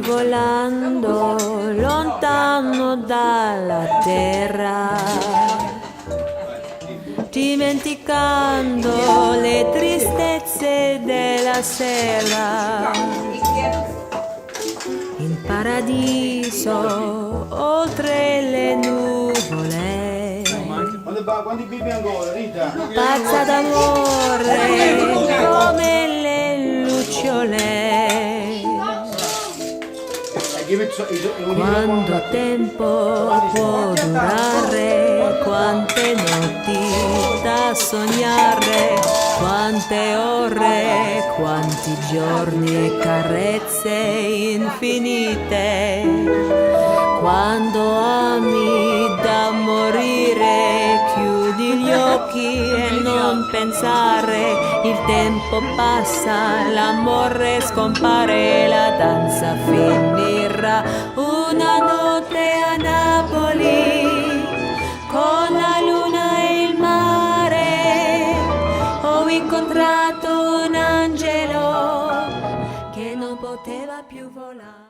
volando lontano dalla terra, dimenticando le tristezze della sera. In paradiso, oltre le nuvole, pazza d'amore come le lucciole. Quanto tempo può durare, quante notti da sognare, quante ore, quanti giorni e carezze infinite. Quando ami da morire, chiudi gli occhi e non pensare, il tempo passa, l'amore scompare, la danza finirà. Una notte a Napoli, con la luna e il mare, ho incontrato un angelo che non poteva più volare.